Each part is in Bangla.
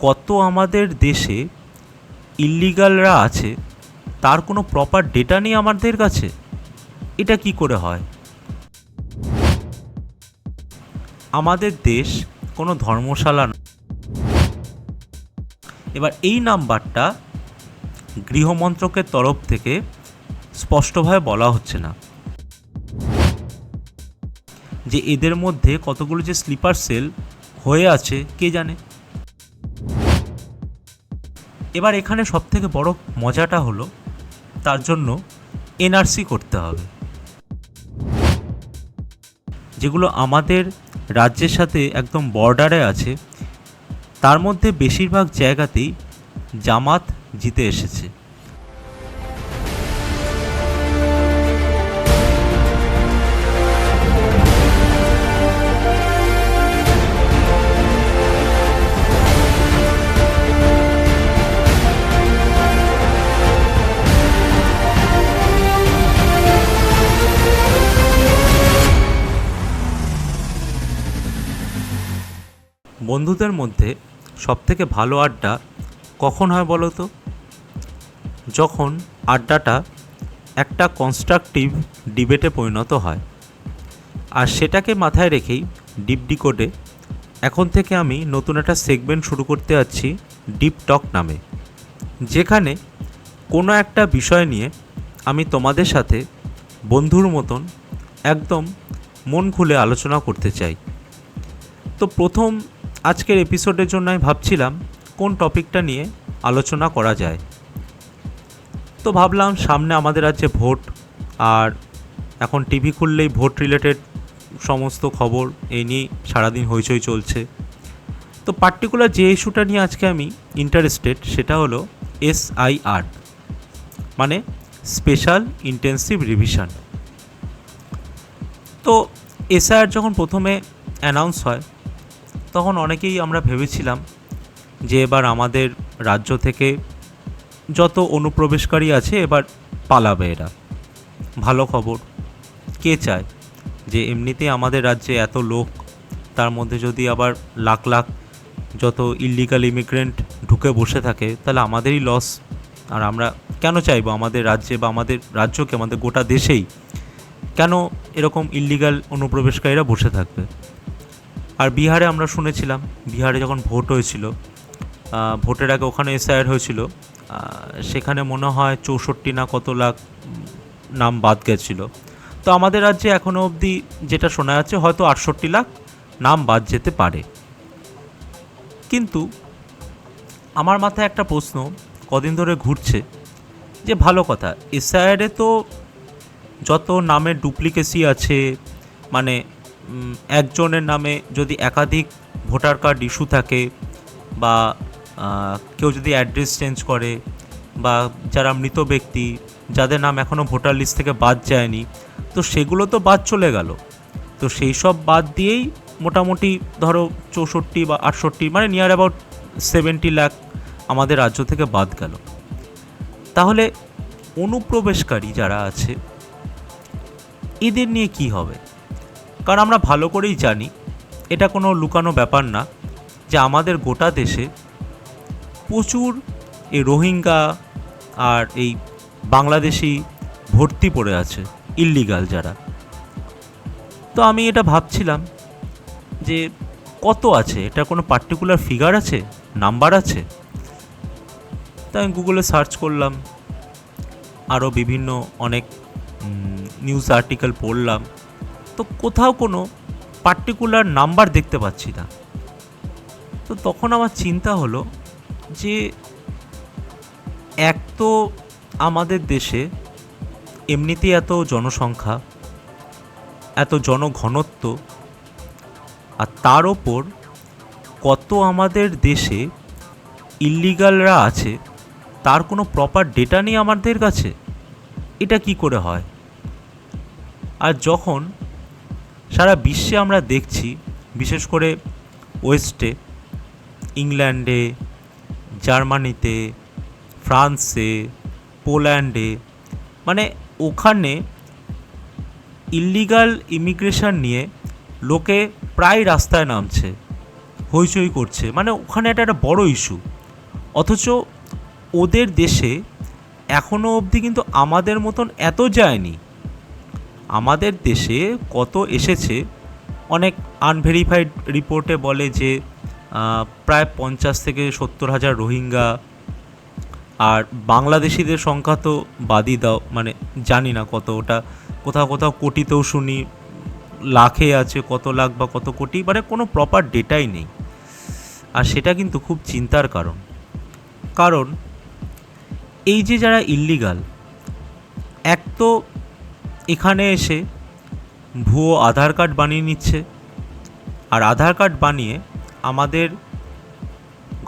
কত আমাদের দেশে ইল্লিগালরা আছে তার কোনো প্রপার ডেটা নেই আমাদের কাছে। এটা কি করে হয়? আমাদের দেশ কোনো ধর্মশালা না। এবার এই নাম্বারটা গৃহমন্ত্রকের তরফ থেকে স্পষ্টভাবে বলা হচ্ছে না যে এদের মধ্যে কতগুলো যে স্লিপার সেল হয়ে আছে কে জানে। এবার এখানে সবথেকে বড় মজাটা হলো তার জন্য এনআরসি করতে হবে, যেগুলো আমাদের রাজ্যের সাথে একদম বর্ডারে আছে। তার মধ্যে বেশিরভাগ জায়গাতেই জামাত জিতে এসেছে। বন্ধুদের মধ্যে সবথেকে ভালো আড্ডা কখন হয় বলো তো? যখন আড্ডাটা একটা কনস্ট্রাকটিভ ডিবেটে পরিণত হয়। আর সেটাকে মাথায় রেখেই ডিপ ডিকোডে এখন থেকে আমি নতুন একটা সেগমেন্ট শুরু করতে যাচ্ছি, ডিপ টক নামে, যেখানে কোনো একটা বিষয় নিয়ে আমি তোমাদের সাথে বন্ধুর মতন একদম মন খুলে আলোচনা করতে চাই। তো প্রথম আজকের এপিসোডের জন্য আমি ভাবছিলাম কোন টপিকটা নিয়ে আলোচনা করা যায়। তো ভাবলাম সামনে আমাদের রাজ্যে ভোট, আর এখন টিভি খুললেই ভোট রিলেটেড সমস্ত খবর এই নিয়ে সারাদিন হইচই চলছে। তো পার্টিকুলার যে ইস্যুটা নিয়ে আজকে আমি ইন্টারেস্টেড সেটা হলো SIR, মানে স্পেশাল ইন্টেন্সিভ রিভিশন। তো SIR যখন প্রথমে অ্যানাউন্স হয় তখন অনেকেই আমরা ভেবেছিলাম যে এবার আমাদের রাজ্য থেকে যত অনুপ্রবেশকারী আছে এবার পালাবে এরা। ভালো খবর, কে চায় যে এমনিতেই আমাদের রাজ্যে এত লোক, তার মধ্যে যদি আবার লাখ লাখ যত ইল্লিগাল ইমিগ্রেন্ট ঢুকে বসে থাকে তাহলে আমাদেরই লস। আর আমরা কেন চাইবো আমাদের রাজ্যে বা আমাদের রাজ্যকে, আমাদের গোটা দেশেই কেন এরকম ইল্লিগাল অনুপ্রবেশকারীরা বসে থাকবে? আর বিহারে আমরা শুনেছিলাম, বিহারে যখন ভোট হয়েছিল, ভোটের আগে ওখানে SIR হয়েছিল, সেখানে মনে হয় 64 না কত লাখ নাম বাদ গেছিল। তো আমাদের রাজ্যে এখনও অবধি যেটা শোনা যাচ্ছে হয়তো 68 লাখ নাম বাদ যেতে পারে। কিন্তু আমার মাথায় একটা প্রশ্ন কদিন ধরে ঘুরছে যে ভালো কথা, SIR-এ তো যত নামের ডুপ্লিকেসি আছে, মানে একজনের নামে যদি একাধিক ভোটার কার্ড ইস্যু থাকে, বা কেউ যদি অ্যাড্রেস চেঞ্জ করে, বা যারা মৃত ব্যক্তি যাদের নাম এখনও ভোটার লিস্ট থেকে বাদ যায়নি, তো সেগুলো তো বাদ চলে গেল। তো সেই সব বাদ দিয়েই মোটামুটি ধরো 64 বা 68, মানে নিয়ার অ্যাবাউট 70 লাখ আমাদের রাজ্য থেকে বাদ গেল। তাহলে অনুপ্রবেশকারী যারা আছে এদের নিয়ে কি হবে? কারণ আমরা ভালো করেই জানি, এটা কোনো লুকানো ব্যাপার না, যে আমাদের গোটা দেশে প্রচুর এই রোহিঙ্গা আর এই বাংলাদেশি ভর্তি পড়ে আছে, ইল্লিগাল যারা। তো আমি এটা ভাবছিলাম যে কত আছে, এটা কোনো পার্টিকুলার ফিগার আছে, নাম্বার আছে? তাই আমি গুগলে সার্চ করলাম, আরও বিভিন্ন অনেক নিউজ আর্টিকেল পড়লাম, তো কোথাও কোনো পার্টিকুলার নাম্বার দেখতে পাচ্ছি না। তো তখন আমার চিন্তা হলো যে এক তো আমাদের দেশে এমনিতেই এত জনসংখ্যা, এত জনঘনত্ব, আর তার ওপর কত আমাদের দেশে ইল্লিগালরা আছে তার কোনো প্রপার ডেটা নেই আমাদের কাছে। এটা কি করে হয়? আর যখন সারা বিশ্বে আমরা দেখছি, বিশেষ করে ওয়েস্টে, ইংল্যান্ডে, জার্মানিতে, ফ্রান্সে, পোল্যান্ডে, মানে ওখানে ইল্লিগাল ইমিগ্রেশন নিয়ে লোকে প্রায় রাস্তায় নামছে, হইচই করছে, মানে ওখানে একটা বড় ইস্যু। অথচ ওদের দেশে এখনও অবধি কিন্তু আমাদের মতন এত যায়নি। আমাদের দেশে কত এসেছে, অনেক আনভেরিফাইড রিপোর্টে বলে যে প্রায় 50,000-70,000 রোহিঙ্গা, আর বাংলাদেশিদের সংখ্যা তো বাদই দাও, মানে জানি না কত, ওটা কোথাও কোথাও কোটিতেও শুনি, লাখে আছে, কত লাখ বা কত কোটি, মানে কোনো প্রপার ডেটাই নেই। আর সেটা কিন্তু খুব চিন্তার কারণ। কারণ এই যে যারা ইল্লিগাল, এক তো এখানে এসে ভুয়ো আধার কার্ড বানিয়ে নিচ্ছে, আর আধার কার্ড বানিয়ে আমাদের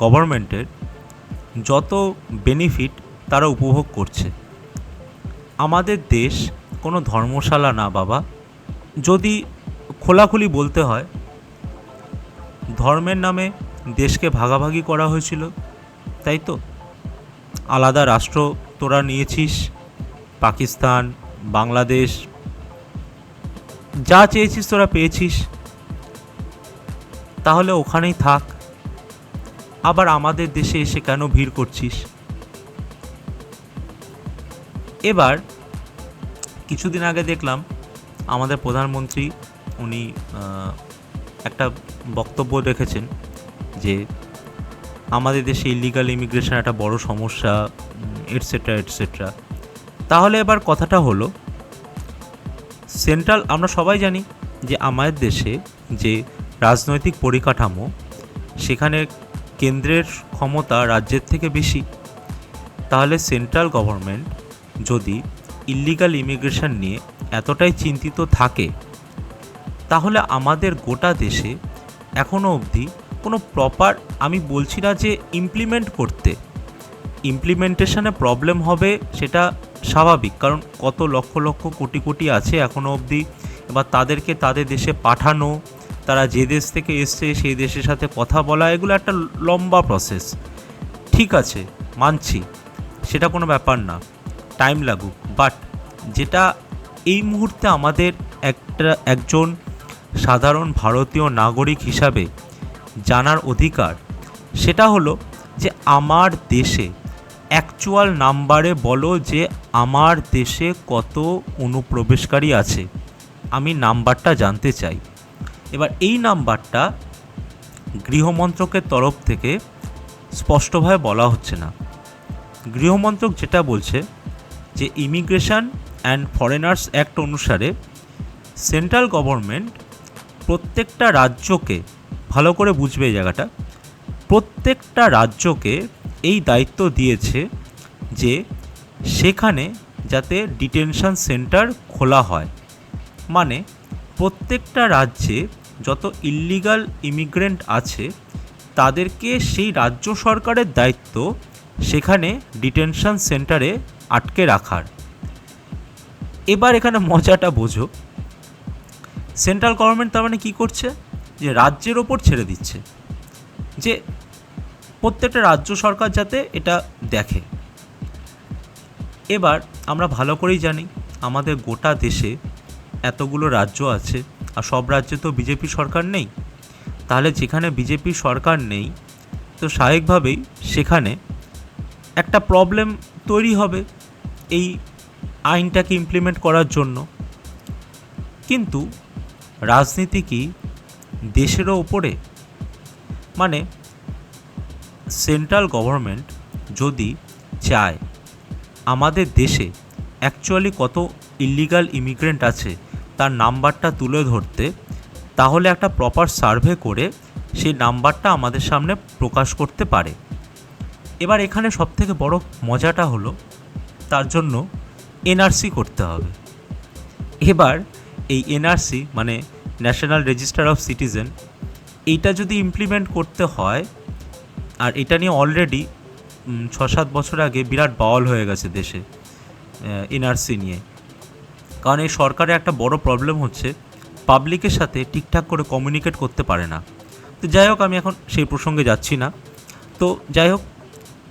গভর্নমেন্টের যত বেনিফিট তারা উপভোগ করছে। আমাদের দেশ কোনো ধর্মশালা না বাবা। যদি খোলাখুলি বলতে হয়, ধর্মের নামে দেশকে ভাগাভাগি করা হয়েছিল, তাই তো? আলাদা রাষ্ট্র তোরা নিয়েছিস, পাকিস্তান, বাংলাদেশ, যা চেয়েছিস তোরা পেয়েছিস, তাহলে ওখানেই থাক। আবার আমাদের দেশে এসে কেন ভিড় করছিস? এবার কিছুদিন আগে দেখলাম আমাদের প্রধানমন্ত্রী উনি একটা বক্তব্য রেখেছেন যে আমাদের দেশে ইলিগাল ইমিগ্রেশন একটা বড় সমস্যা, এটসেট্রা এটসেট্রা। তাহলে এবার কথাটা হলো, সেন্ট্রাল, আমরা সবাই জানি যে আমাদের দেশে যে রাজনৈতিক পরিকাঠামো, সেখানে কেন্দ্রের ক্ষমতা রাজ্যের থেকে বেশি। তাহলে সেন্ট্রাল গভর্নমেন্ট যদি ইল্লিগাল ইমিগ্রেশন নিয়ে এতটাই চিন্তিত থাকে, তাহলে আমাদের গোটা দেশে এখনও অবধি কোনো প্রপার, আমি বলছি না যে ইমপ্লিমেন্টেশনে প্রবলেম হবে, সেটা স্বাভাবিক, কারণ কত লক্ষ লক্ষ কোটি কোটি আছে এখনও অবধি। এবার তাদেরকে তাদের দেশে পাঠানো, তারা যে দেশ থেকে এসছে সেই দেশের সাথে কথা বলা, এগুলো একটা লম্বা প্রসেস। ঠিক আছে, মানছি, সেটা কোনো ব্যাপার না, টাইম লাগুক। বাট যেটা এই মুহূর্তে আমাদের একজন সাধারণ ভারতীয় নাগরিক হিসাবে জানার অধিকার, সেটা হলো যে আমার দেশে অ্যাকচুয়াল নাম্বারে বলো যে আমার দেশে কত অনুপ্রবেশকারী আছে, আমি নাম্বারটা জানতে চাই। এবার এই নাম্বারটা গৃহমন্ত্রকের তরফ থেকে স্পষ্টভাবে বলা হচ্ছে না। গৃহমন্ত্রক যেটা বলছে যে ইমিগ্রেশন অ্যান্ড ফরেনার্স অ্যাক্ট অনুসারে সেন্ট্রাল গভর্নমেন্ট প্রত্যেকটা রাজ্যকে, ভালো করে বুঝবে এই জায়গাটা, প্রত্যেকটা রাজ্যকে এই দায়িত্ব দিয়েছে যে সেখানে যাতে ডিটেনশন সেন্টার খোলা হয়। মানে প্রত্যেকটা রাজ্যে যত ইল্লিগাল ইমিগ্রেন্ট আছে তাদেরকে সেই রাজ্য সরকারের দায়িত্ব সেখানে ডিটেনশন সেন্টারে আটকে রাখার। এবার এখানে মজাটা বোঝো, সেন্ট্রাল গভর্নমেন্ট তার মানে কী করছে, যে রাজ্যের ওপর ছেড়ে দিচ্ছে যে প্রত্যেকটা রাজ্য সরকার যাতে এটা দেখে। এবার আমরা ভালো করেই জানি আমাদের গোটা দেশে এতগুলো রাজ্য আছে, আর সব রাজ্যে তো বিজেপি সরকার নেই। তাহলে যেখানে বিজেপি সরকার নেই, তো স্বাভাবিকভাবেই সেখানে একটা প্রবলেম তৈরি হবে এই আইনটাকে ইমপ্লিমেন্ট করার জন্য। কিন্তু রাজনীতি কি দেশেরও ওপরে? মানে সেন্ট্রাল গভর্নমেন্ট যদি চায় আমাদের দেশে অ্যাকচুয়ালি কত ইল্লিগাল ইমিগ্রেন্ট আছে তার নাম্বারটা তুলে ধরতে, তাহলে একটা প্রপার সার্ভে করে সেই নাম্বারটা আমাদের সামনে প্রকাশ করতে পারে। এবার এখানে সবথেকে বড় মজাটা হলো, তার জন্য এনআরসি করতে হবে। এবার এই এনআরসি মানে ন্যাশনাল রেজিস্টার অফ সিটিজেন, এইটা যদি ইমপ্লিমেন্ট করতে হয়, আর এটা নিয়ে অলরেডি 6-7 বছর আগে বিরাট বাওয়াল হয়ে গেছে দেশে এনআরসি নিয়ে। কারণ এই সরকারের একটা বড় প্রবলেম হচ্ছে, পাবলিকের সাথে ঠিকঠাক করে কমিউনিকেট করতে পারে না। তো যাই হোক, আমি এখন সেই প্রসঙ্গে যাচ্ছি না। তো যাই হোক,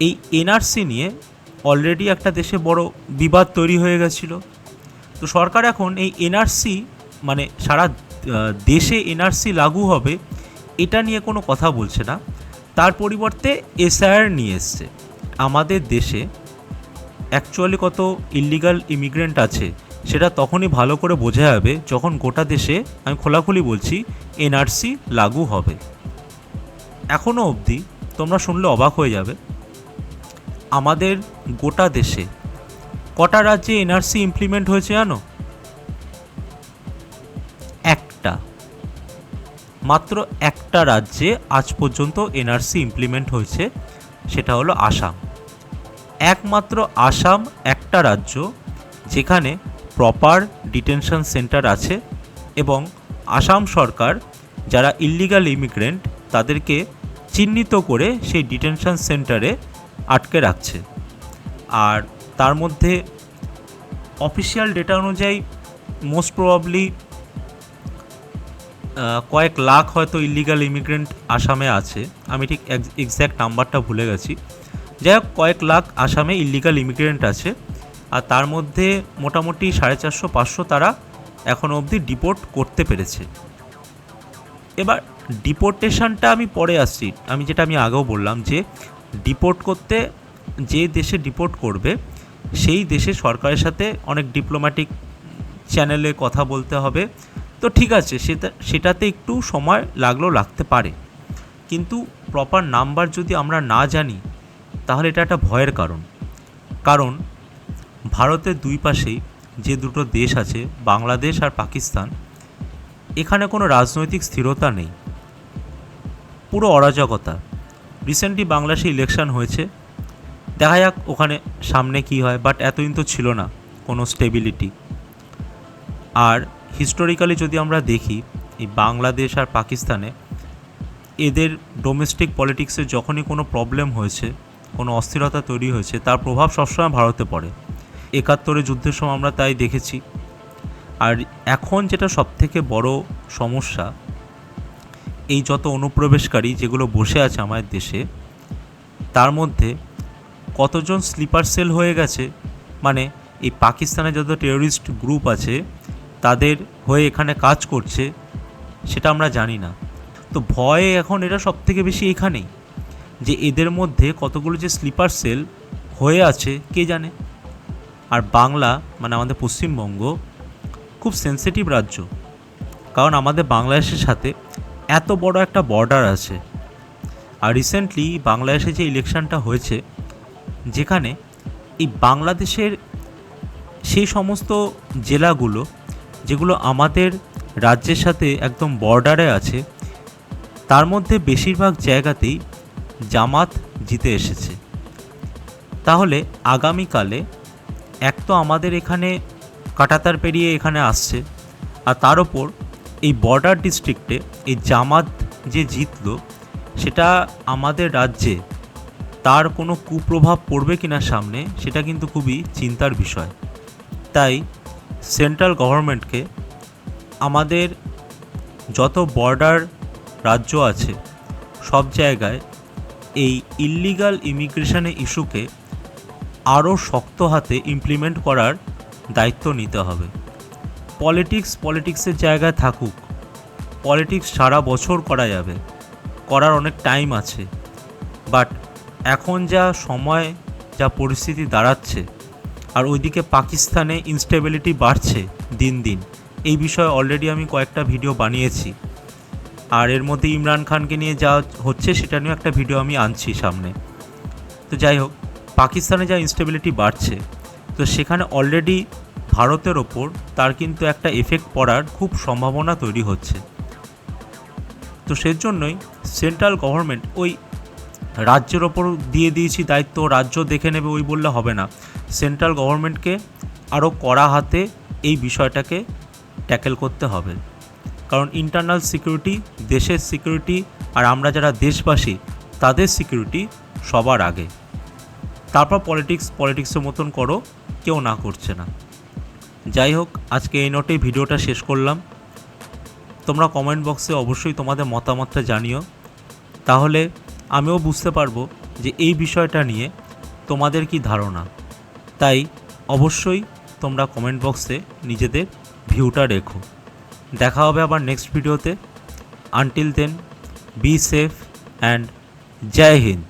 এই এনআরসি নিয়ে অলরেডি একটা দেশে বড় বিবাদ তৈরি হয়ে গেছিল। তো সরকার এখন এই এনআরসি, মানে সারা দেশে এনআরসি লাগু হবে, এটা নিয়ে কোনো কথা বলছে না, তার পরিবর্তে এসআইআর নিয়ে এসছে। আমাদের দেশে অ্যাকচুয়ালি কত ইল্লিগাল ইমিগ্রেন্ট আছে সেটা তখনই ভালো করে বোঝা যাবে যখন গোটা দেশে, আমি খোলাখুলি বলছি, এনআরসি লাগু হবে। এখনও অবধি তোমরা শুনলে অবাক হয়ে যাবে, আমাদের গোটা দেশে কটা রাজ্যে এনআরসি ইমপ্লিমেন্ট হয়েছে জানো? একটা, মাত্র একটা রাজ্যে আজ পর্যন্ত এনআরসি ইমপ্লিমেন্ট হয়েছে, সেটা হলো আসাম। একমাত্র আসাম একটা রাজ্য যেখানে প্রপার ডিটেনশন সেন্টার আছে এবং আসাম সরকার যারা ইল্লিগাল ইমিগ্রেন্ট তাদেরকে চিহ্নিত করে সেই ডিটেনশন সেন্টারে আটকে রাখছে। আর তার মধ্যে অফিসিয়াল ডেটা অনুযায়ী মোস্ট প্রবাবলি কয়েক লাখ হয়তো ইল্লিগাল ইমিগ্রেন্ট আসামে আছে, আমি ঠিক এক্স্যাক্ট নাম্বারটা ভুলে গেছি। যাই হোক, কয়েক লাখ আসামে ইল্লিগাল ইমিগ্রেন্ট আছে, আর তার মধ্যে মোটামুটি 450-500 তারা এখনও অবধি ডিপোর্ট করতে পেরেছে। এবার ডিপোর্টেশনটা আমি পরে আসছি, যেটা আমি আগেও বললাম যে ডিপোর্ট করতে যে দেশে ডিপোর্ট করবে সেই দেশে সরকারের সাথে অনেক ডিপ্লোম্যাটিক চ্যানেলে কথা বলতে হবে। তো ঠিক আছে, সেটাতে একটু সময় লাগতে পারে, কিন্তু প্রপার নাম্বার যদি আমরা না জানি তাহলে এটা একটা ভয়ের কারণ ভারতের দুই পাশেই যে দুটো দেশ আছে, বাংলাদেশ আর পাকিস্তান, এখানে কোনো রাজনৈতিক স্থিরতা নেই, পুরো অরাজকতা। রিসেন্টলি বাংলাদেশে ইলেকশন হয়েছে, দেখা যাক ওখানে সামনে কি হয়, বাট এতদিন তো ছিল না কোনো স্টেবিলিটি। আর হিস্টোরিক্যালি যদি আমরা দেখি, এই বাংলাদেশ আর পাকিস্তানে এদের ডোমেস্টিক পলিটিক্সে যখনই কোনো প্রবলেম হয়েছে, কোনো অস্থিরতা তৈরি হয়েছে, তার প্রভাব সবসময় ভারতে পড়ে। 71 যুদ্ধের সময় আমরা তাই দেখেছি। আর এখন যেটা সবথেকে বড় সমস্যা, এই যত অনুপ্রবেশকারী যেগুলো বসে আছে আমাদের দেশে, তার মধ্যে কতজন স্লিপার সেল হয়ে গেছে, মানে এই পাকিস্তানে যত টেরোরিস্ট গ্রুপ আছে তাদের হয়ে এখানে কাজ করছে, সেটা আমরা জানি না। তো ভয় এখন এটা সবথেকে বেশি এখানেই, যে এদের মধ্যে কতগুলো যে স্লিপার সেল হয়ে আছে কে জানে। আর বাংলা, মানে আমাদের পশ্চিমবঙ্গ, খুব সেন্সিটিভ রাজ্য, কারণ আমাদের বাংলাদেশের সাথে এত বড় একটা বর্ডার আছে। আর রিসেন্টলি বাংলাদেশে যে ইলেকশনটা হয়েছে, যেখানে এই বাংলাদেশের সেই সমস্ত জেলাগুলো যেগুলো আমাদের রাজ্যের সাথে একদম বর্ডারে আছে, তার মধ্যে বেশিরভাগ জায়গাতেই জামাত জিতে এসেছে। তাহলে আগামীকালে এক তো আমাদের এখানে কাঁটাতার পেরিয়ে এখানে আসছে, আর তার ওপর এই বর্ডার ডিস্ট্রিক্টে এই জামাত যে জিতলো, সেটা আমাদের রাজ্যে তার কোনো কুপ্রভাব পড়বে কিনা সামনে, সেটা কিন্তু খুবই চিন্তার বিষয়। তাই সেন্ট্রাল গভর্নমেন্টকে আমাদের যত বর্ডার রাজ্য আছে সব জায়গায় এই ইল্লিগাল ইমিগ্রেশনের ইস্যুকে আরও শক্ত হাতে ইমপ্লিমেন্ট করার দায়িত্ব নিতে হবে। পলিটিক্সের জায়গায় থাকুক, পলিটিক্স সারা বছর করা যাবে, করার অনেক টাইম আছে, বাট এখন যা সময়, যা পরিস্থিতি দাঁড়াচ্ছে, আর ওইদিকে পাকিস্তানে ইনস্টেবিলিটি বাড়ছে দিন দিন, এই বিষয়ে অলরেডি আমি কয়েকটা ভিডিও বানিয়েছি। আর এর মধ্যে ইমরান খানকে নিয়ে যা হচ্ছে সেটা নিয়েও একটা ভিডিও আমি আনছি সামনে। তো যাই হোক, পাকিস্তানে যা ইনস্টেবিলিটি বাড়ছে, তো সেখানে অলরেডি ভারতের ওপর তার কিন্তু একটা এফেক্ট পড়ার খুব সম্ভাবনা তৈরি হচ্ছে। তো সেজন্যই সেন্ট্রাল গভর্নমেন্ট ওই রাজ্যের ওপর দিয়ে দিয়েছি দায়িত্ব, রাজ্য দেখে নেবে ওই বললে হবে না। সেন্ট্রাল গভর্নমেন্টকে আরও কড়া হাতে এই বিষয়টাকে ট্যাকেল করতে হবে, কারণ ইন্টারনাল সিকিউরিটি, দেশের সিকিউরিটি, আর আমরা যারা দেশবাসী তাদের সিকিউরিটি সবার আগে। তারপর পলিটিক্সের মতন করো, কেউ না করছে না। যাই হোক, আজকে এই নোটেই ভিডিওটা শেষ করলাম। তোমরা কমেন্ট বক্সে অবশ্যই তোমাদের মতামতটা জানিও, তাহলে আমিও বুঝতে পারবো যে এই বিষয়টা নিয়ে তোমাদের কি ধারণা। তাই অবশ্যই তোমরা কমেন্ট বক্সে নিজেদের ভিউটা রেখো। দেখা হবে আবার নেক্সট ভিডিওতে। Until then, be safe and জয় হিন্দ।